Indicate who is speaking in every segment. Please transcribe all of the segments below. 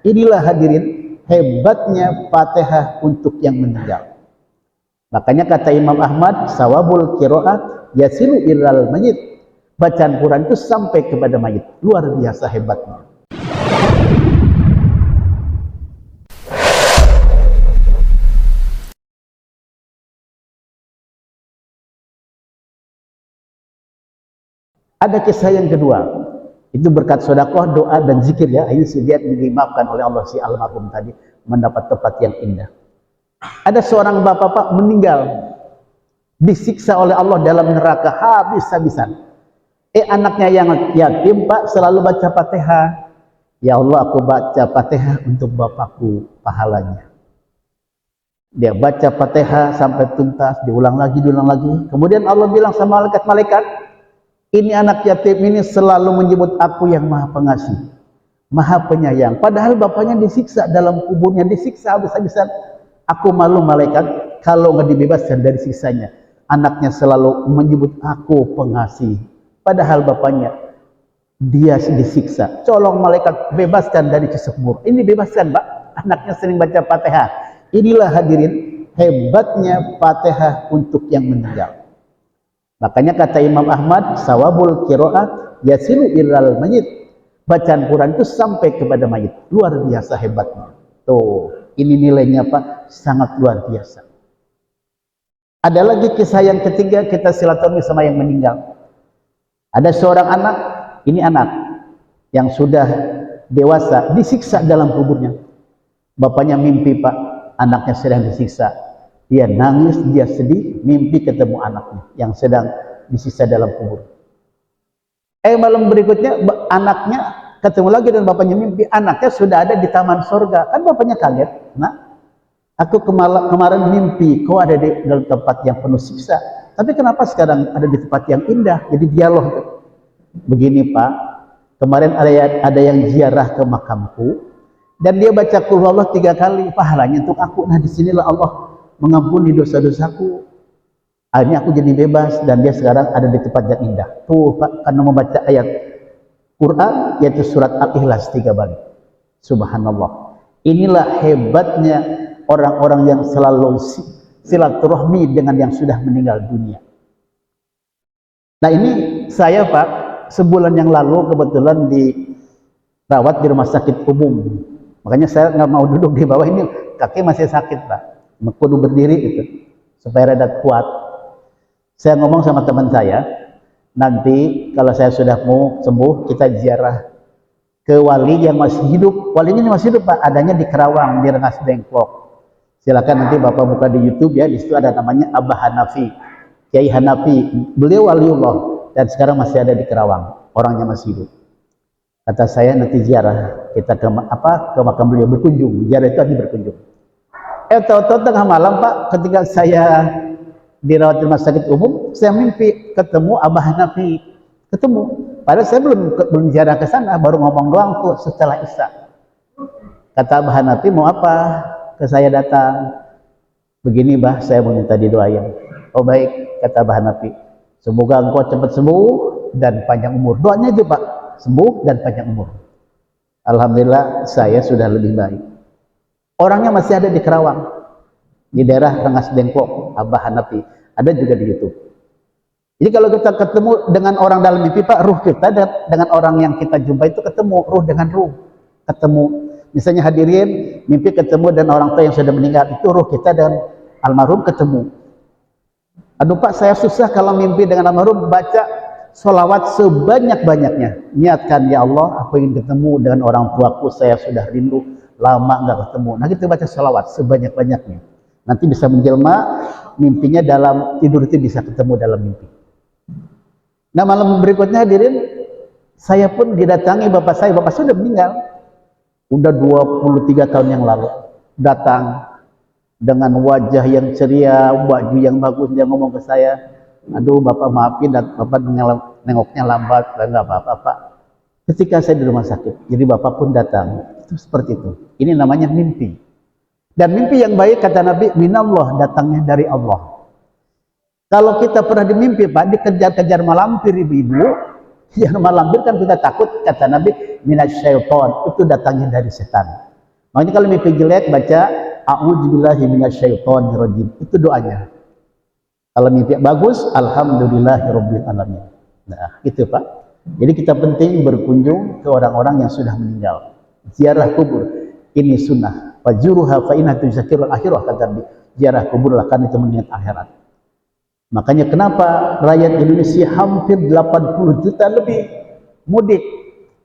Speaker 1: Inilah hadirin hebatnya Fatihah untuk yang meninggal. Makanya kata Imam Ahmad, sawabul qiraat yasilu ilal mayit. Bacaan Quran itu sampai kepada mayit. Luar biasa hebatnya. Ada kisah yang kedua. Itu berkat sedekah, doa dan zikir ya. Ini dia dimaafkan oleh Allah si almarhum tadi, mendapat tempat yang indah. Ada seorang bapak Pak meninggal, disiksa oleh Allah dalam neraka habis-habisan. Anaknya yang yatim Pak selalu baca Fatihah. Ya Allah, aku baca Fatihah untuk bapakku, pahalanya. Dia baca Fatihah sampai tuntas, diulang lagi. Kemudian Allah bilang sama malaikat-malaikat, ini anak yatim ini selalu menyebut aku yang maha pengasih, maha penyayang. Padahal bapaknya disiksa dalam kuburnya, disiksa habis-habisan. Aku malu malaikat kalau nggak dibebaskan dari siksanya. Anaknya selalu menyebut aku pengasih. Padahal bapaknya dia disiksa. Colong malaikat bebaskan dari siksa kubur. Ini bebaskan Pak. Anaknya sering baca Fatihah. Inilah hadirin hebatnya Fatihah untuk yang meninggal. Makanya kata Imam Ahmad, sawabul qiraat yasilu ilal mayit. Bacaan Quran itu sampai kepada mayit. Luar biasa hebatnya. Tuh, ini nilainya Pak, sangat luar biasa. Ada lagi kisah yang ketiga, kita silaturahmi sama yang meninggal. Ada seorang anak, ini anak yang sudah dewasa, disiksa dalam kuburnya. Bapaknya mimpi Pak, anaknya sedang disiksa. Dia nangis, dia sedih, mimpi ketemu anaknya yang sedang disiksa dalam kubur. Malam berikutnya anaknya ketemu lagi dan bapaknya mimpi anaknya sudah ada di taman surga. Kan bapaknya kaget. Nah, aku kemarin mimpi kau ada di dalam tempat yang penuh siksa. Tapi kenapa sekarang ada di tempat yang indah? Jadi dialog. Begini Pak, kemarin ada yang ziarah ke makamku dan dia baca qul huwallahu 3 kali, pahalanya untuk aku. Nah, disinilah Allah mengampuni dosa-dosaku. Akhirnya aku jadi bebas dan dia sekarang ada di tempat yang indah. Tuh Pak, karena membaca ayat Quran yaitu surat Al-Ikhlas 3 kali. Subhanallah. Inilah hebatnya orang-orang yang selalu silaturahmi dengan yang sudah meninggal dunia. Nah, ini saya Pak, sebulan yang lalu kebetulan dirawat di rumah sakit umum. Makanya saya nggak mau duduk di bawah, ini kaki masih sakit Pak. Kudu berdiri itu supaya rada kuat. Saya ngomong sama teman saya, nanti kalau saya sudah mau sembuh kita ziarah ke wali yang masih hidup. Walinya masih hidup Pak, adanya di Kerawang, di Rengas Dengklok. Silakan nanti Bapak buka di YouTube ya, di situ ada namanya Abah Hanafi, Kiai Hanafi. Beliau waliullah dan sekarang masih ada di Kerawang, orangnya masih hidup. Kata saya nanti ziarah kita ke makam beliau, berkunjung. Ziarah itu artinya berkunjung. Tahu-tahu tengah malam Pak, ketika saya dirawat di rumah sakit umum, saya mimpi ketemu Abah Hanafi. Ketemu. Padahal saya belum ziarah ke sana, baru ngomong doang tuh setelah Isya. Kata Abah Hanafi, mau apa? Ke saya datang. Begini Bah, saya mau minta didoain. Oh baik, kata Abah Hanafi. Semoga engkau cepat sembuh dan panjang umur. Doanya itu Pak, sembuh dan panjang umur. Alhamdulillah saya sudah lebih baik. Orangnya masih ada di Kerawang, di daerah Rengas Dengklok, Abah Hanafi. Ada juga di YouTube. Jadi kalau kita ketemu dengan orang dalam mimpi Pak, ruh kita dengan orang yang kita jumpa itu ketemu, ruh dengan ruh ketemu. Misalnya hadirin mimpi ketemu dengan orang tua yang sudah meninggal, itu ruh kita dan almarhum ketemu. Aduh Pak, saya susah kalau mimpi dengan almarhum. Baca sholawat sebanyak-banyaknya. Niatkan, ya Allah, aku ingin ketemu dengan orang tuaku, saya sudah rindu, lama nggak ketemu. Nah kita baca sholawat sebanyak-banyaknya. Nanti bisa menjelma mimpinya dalam tidur, itu bisa ketemu dalam mimpi. Nah malam berikutnya hadirin, saya pun didatangi bapak saya. Bapak saya sudah meninggal. Udah 23 tahun yang lalu. Datang dengan wajah yang ceria, baju yang bagus. Dia ngomong ke saya, aduh Bapak maafin, dan Bapak nengoknya lambat. Enggak apa-apa Pak. Ketika saya di rumah sakit, jadi Bapak pun datang. Itu seperti itu. Ini namanya mimpi. Dan mimpi yang baik kata Nabi, minallah, datangnya dari Allah. Kalau kita pernah dimimpi Pak, dikejar-kejar malampir ibu-ibu, yang malampir kan kita takut, kata Nabi, minasyaiton, itu datangnya dari setan. Makanya kalau mimpi jelek baca a'udzubillahi minasyaitonirrajim. Itu doanya. Kalau mimpi bagus, alhamdulillahirabbil alamin. Nah, itu Pak. Jadi kita penting berkunjung ke orang-orang yang sudah meninggal. Ziarah kubur ini sunnah. Fajuruha fa inna tuzakkirul akhirah, kata Nabi. Ziarah kubur lah, kan itu mengingat akhirat. Makanya kenapa rakyat Indonesia hampir 80 juta lebih mudik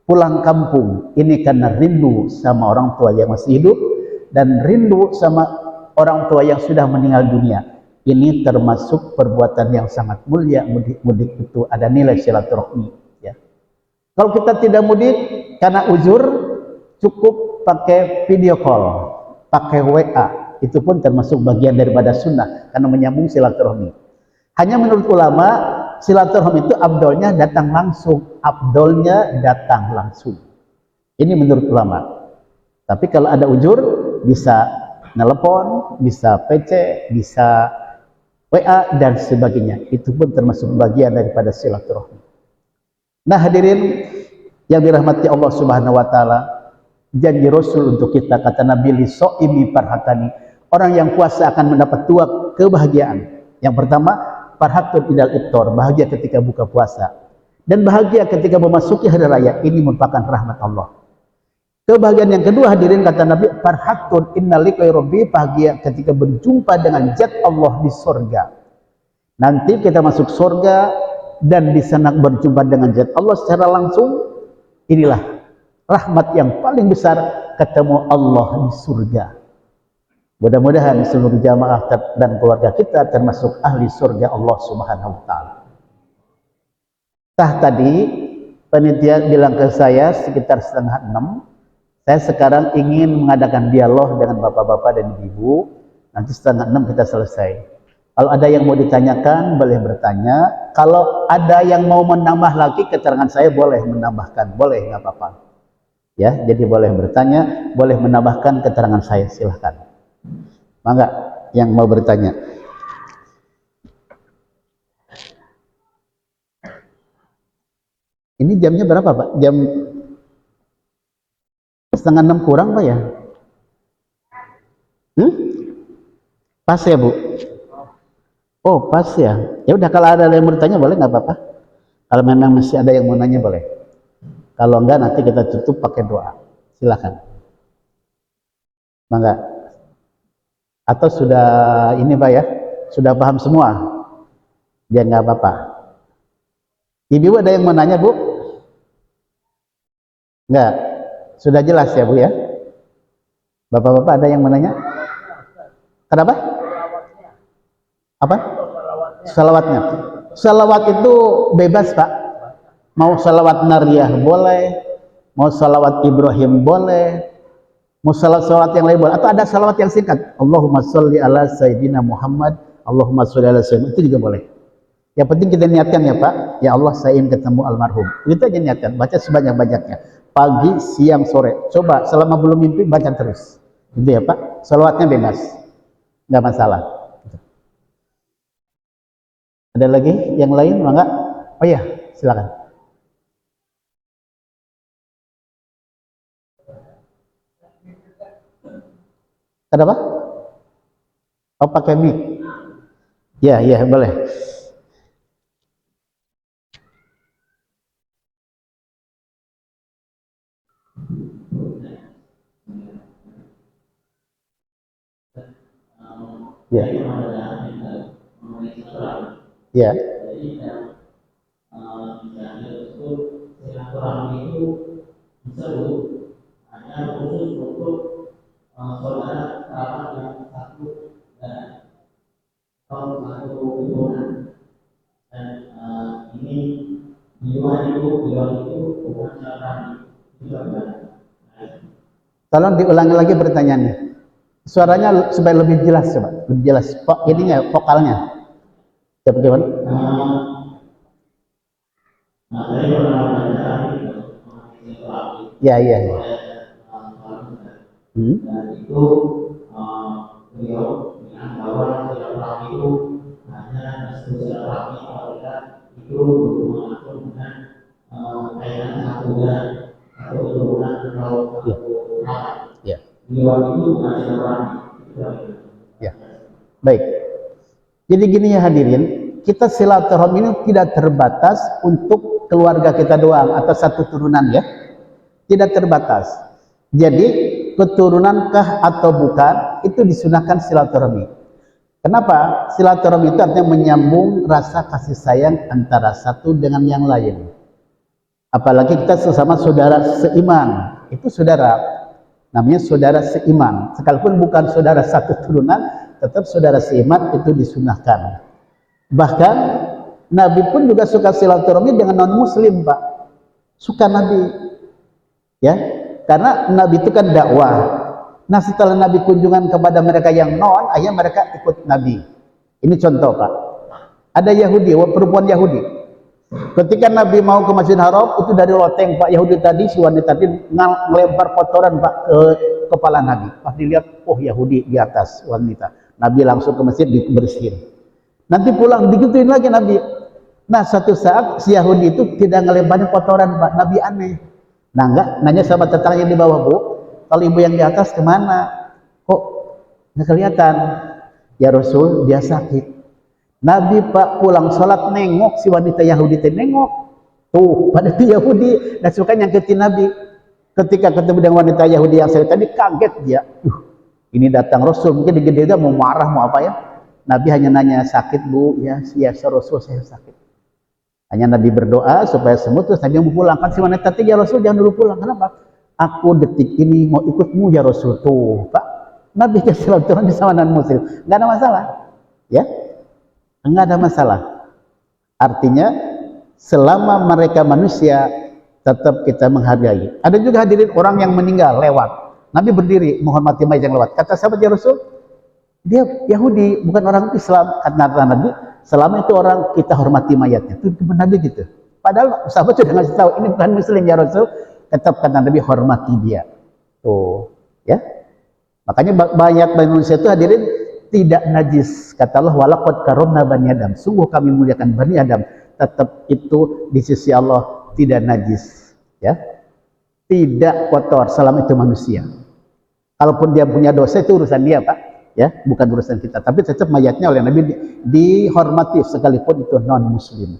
Speaker 1: pulang kampung? Ini karena rindu sama orang tua yang masih hidup dan rindu sama orang tua yang sudah meninggal dunia. Ini termasuk perbuatan yang sangat mulia. Mudik itu ada nilai silaturahmi, ya. Kalau kita tidak mudik karena uzur, cukup pakai video call, pakai WA, itu pun termasuk bagian daripada sunnah karena menyambung silaturahmi. Hanya menurut ulama, silaturahmi itu abdolnya datang langsung, abdolnya datang langsung. Ini menurut ulama. Tapi kalau ada ujur, bisa nelpon, bisa PC, bisa WA dan sebagainya. Itu pun termasuk bagian daripada silaturahmi. Nah, hadirin yang dirahmati Allah Subhanahu wa taala, janji Rasul untuk kita, kata Nabi, li shaimi farhatani. Orang yang puasa akan mendapat dua kebahagiaan. Yang pertama, farhatun idal iftar, bahagia ketika buka puasa. Dan bahagia ketika memasuki hari raya. Ini merupakan rahmat Allah. Kebahagiaan yang kedua, hadirin, kata Nabi, farhatun innaliqai rabbi, bahagia ketika berjumpa dengan zat Allah di surga. Nanti kita masuk surga dan di sana berjumpa dengan zat Allah secara langsung. Inilah rahmat yang paling besar, ketemu Allah di surga. Mudah-mudahan seluruh jamaah dan keluarga kita termasuk ahli surga Allah Subhanahu wa taala. Tadi panitia bilang ke saya sekitar 5:30. Saya sekarang ingin mengadakan dialog dengan bapak-bapak dan ibu. Nanti 5:30 kita selesai. Kalau ada yang mau ditanyakan, boleh bertanya. Kalau ada yang mau menambah lagi keterangan saya, boleh menambahkan. Boleh, nggak apa-apa. Ya, jadi boleh bertanya, boleh menambahkan keterangan saya, silahkan. Mangga yang mau bertanya. Ini jamnya berapa, Pak? Jam 5:30 kurang, Pak, ya? Pas ya, Bu? Oh, pas ya. Ya udah, kalau ada yang bertanya boleh, nggak apa-apa. Kalau memang masih ada yang mau nanya boleh. Kalau enggak, nanti kita tutup pakai doa. Silakan. Mangga. Atau sudah ini, Pak, ya? Sudah paham semua? Ya nggak apa-apa. Ibu ada yang mau nanya, Bu? Enggak. Sudah jelas ya, Bu, ya? Bapak-bapak ada yang mau nanya? Kenapa? Apa? Salawatnya. Salawat itu bebas, Pak. Mau salawat nariyah boleh, mau salawat Ibrahim boleh, mau salawat yang lain boleh, atau ada salawat yang singkat, Allahumma sholli ala Sayyidina Muhammad, Allahumma sholli ala Sayyidina, itu juga boleh. Yang penting kita niatkan ya, Pak, ya Allah saya ingin ketemu almarhum, itu aja niatkan, baca sebanyak-banyaknya, pagi, siang, sore. Coba selama belum mimpi baca terus, gitu ya, Pak. Salawatnya bebas, nggak masalah. Ada lagi yang lain, mangga? Oh ya, silakan. Kenapa? Oh, pakai mic. Ya, ya, boleh. Ya. Ya. Hanya khusus untuk saudara kerabat yang satu dan satu hubungan, dan ini di luar itu bukan silaturahmi. Tolong diulangi lagi pertanyaannya. Suaranya supaya lebih jelas, coba. Lebih jelas. Ininya, vokalnya. Coba gimana? Ya, ya, ya. Dan itu beliau bilang bahwa silaturahmi itu hanya silaturahmi apabila itu berhubungan langsung dengan kaitan satu dan satu hubungan atau satu rapat. Ya. Ya, baik. Jadi gini ya hadirin, kita silaturahmi ini tidak terbatas untuk keluarga kita doang atau satu turunan ya. Tidak terbatas. Jadi keturunankah atau bukan itu disunahkan silaturahmi. Kenapa? Silaturahmi itu artinya menyambung rasa kasih sayang antara satu dengan yang lain. Apalagi kita sesama saudara seiman, itu saudara, namanya saudara seiman. Sekalipun bukan saudara satu turunan, tetap saudara seiman itu disunahkan. Bahkan Nabi pun juga suka silaturahmi dengan non muslim, Pak. Suka Nabi, ya, karena Nabi itu kan dakwah. Nah setelah Nabi kunjungan kepada mereka yang non, akhirnya mereka ikut Nabi. Ini contoh, Pak. Ada Yahudi, perempuan Yahudi. Ketika Nabi mau ke Masjidil Haram, itu dari loteng Pak Yahudi tadi, si wanita tadi ngelempar kotoran Pak ke kepala Nabi. Pas dilihat, oh Yahudi di atas wanita. Nabi langsung ke masjid dibersihin. Nanti pulang digituin lagi Nabi. Nah satu saat si Yahudi itu tidak ngelemparin kotoran Pak. Nabi aneh. Nah enggak, nanya sama tetangga yang di bawah, Bu, kalau ibu yang di atas kemana? Kok nggak kelihatan? Ya Rasul, dia sakit. Nabi Pak pulang sholat nengok si wanita Yahudi itu nengok tuh pada itu Yahudi dan suka nyangkitin Nabi. Ketika ketemu dengan wanita Yahudi yang saya tadi kaget dia, ini datang Rasul, mungkin digede mau marah mau apa ya. Nabi hanya nanya, sakit Bu? Ya Rasul saya sakit. Hanya Nabi berdoa supaya sembuh, terus Nabi mau pulang. Kan si wanita tadi, ya Rasul jangan dulu pulang. Kenapa? Aku detik ini mau ikutmu ya Rasul. Tuh Pak, Nabi silaturahmi sama non muslim, nggak ada masalah ya. Enggak ada masalah. Artinya selama mereka manusia tetap kita menghargai. Ada juga hadirin orang yang meninggal lewat. Nabi berdiri menghormati mayat yang lewat. Kata sahabat ya Rasul, dia Yahudi bukan orang Islam. Kata Nabi, selama itu orang kita hormati mayatnya. Itu Nabi gitu. Padahal sahabat sudah ngasih tahu ini bukan Muslim ya Rasul. Tetap kata Nabi hormati dia. Tuh, ya. Makanya mayat manusia itu hadirin tidak najis. Kata Allah, walaqad karramna bani Adam. Sungguh kami muliakan bani Adam. Tetap itu di sisi Allah tidak najis, ya. Tidak kotor selama itu manusia. Kalaupun dia punya dosa itu urusan dia, Pak, ya, bukan urusan kita. Tapi tetap mayatnya oleh Nabi dihormati sekalipun itu non muslim.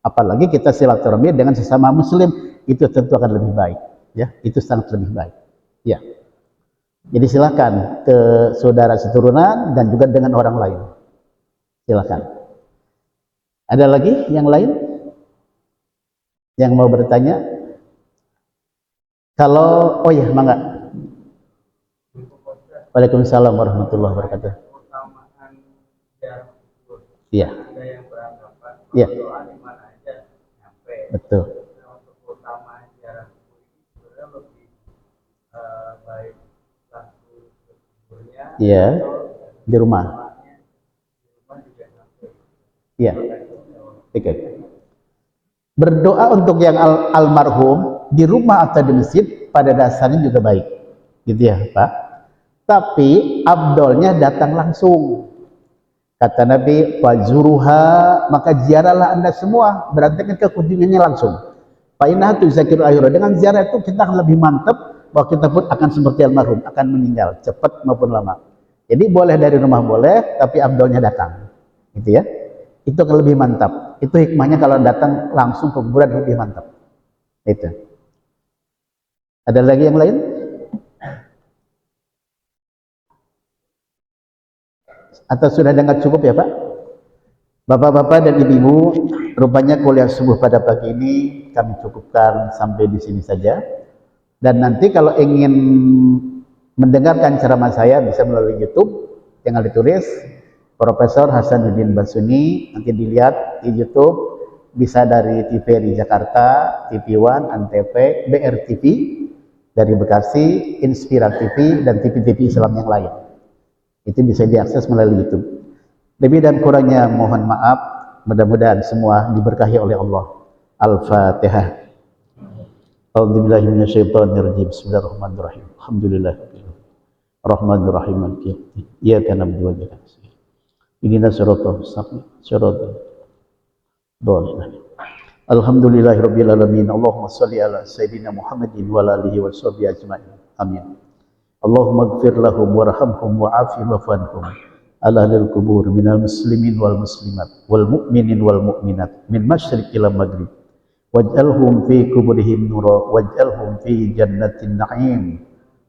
Speaker 1: Apalagi kita silaturahmi dengan sesama muslim, itu tentu akan lebih baik, ya. Itu sangat lebih baik. Ya. Jadi silakan ke saudara seturunan dan juga dengan orang lain. Silakan. Ada lagi yang lain yang mau bertanya? Kalau oh ya, mangga. Waalaikumsalam warahmatullahi wabarakatuh. Iya. Iya. Betul. Iya, di rumah. Iya. Oke. Berdoa untuk yang almarhum di rumah atau di masjid pada dasarnya juga baik. Gitu ya, Pak. Tapi afdolnya datang langsung. Kata Nabi, "Fazuruha", maka ziarahlah Anda semua, berarti kan kekunjungannya langsung. Fa innaha tuzakiru akhirah. Dengan ziarah itu kita akan lebih mantap bahwa kita pun akan seperti almarhum, akan meninggal cepat maupun lama. Jadi boleh dari rumah boleh, tapi afdolnya datang. Gitu ya. Itu akan lebih mantap. Itu hikmahnya kalau datang langsung ke kuburan lebih mantap. Itu. Ada lagi yang lain? Atau sudah dengar cukup ya Pak? Bapak-bapak dan ibu-ibu, rupanya kuliah subuh pada pagi ini kami cukupkan sampai di sini saja. Dan nanti kalau ingin mendengarkan ceramah saya bisa melalui YouTube, tinggal ditulis Profesor Hasanuddin Basuni, nanti dilihat di YouTube, bisa dari TVRI Jakarta, TV One, Antv, BRTV dari Bekasi, Inspira TV dan TV-TV Islam yang lain. Itu bisa diakses melalui YouTube. Lebih dan kurangnya mohon maaf, mudah-mudahan semua diberkahi oleh Allah. Al-Fatihah. A'udzubillahi minasyaitonirrajim. Bismillahirrahmanirrahim. Alhamdulillahirabbil alamin. Arrahmanirrahim. Maliki yaumiddin. Iyyaka na'budu wa iyyaka nasta'in. Ihdinas siratal mustaqim. Siratal ladzina Alhamdulillahirabbil alamin. Allahumma shalli ala sayidina Muhammadin wa ala alihi wa sahbihi ajmain. Amin. Allahumma ighfir lahum warhamhum wa'afi wa'fanhum ala lil kubur minal muslimin wal muslimat wal mu'minin wal mu'minat min masyriq ila maghrib waj'alhum fi kuburihim nura waj'alhum fi jannatin na'im.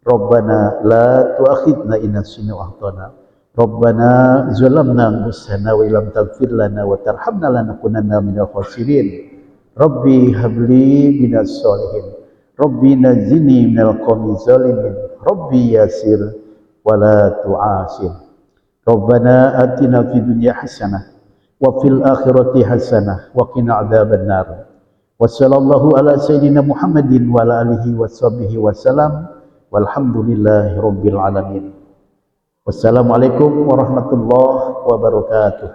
Speaker 1: Rabbana la tu'akhidna in nasina wa akhtana. Rabbana zalamna anfusana wa illam taghfir lana wa tarhamna lanakunanna minal khasirin. Rabbi habli minas solihin. Rabbi nazini minal qawmi zalimin. Rabbi yasir wa la tu'asir. Rabbana atina fid dunya hasanah wa fil akhirati hasanah wa qina adzabannar. Wassallallahu ala sayyidina Muhammadin wa ala alihi washabihi wasallam. Walhamdulillahi rabbil alamin. Wassalamualaikum warahmatullahi wabarakatuh.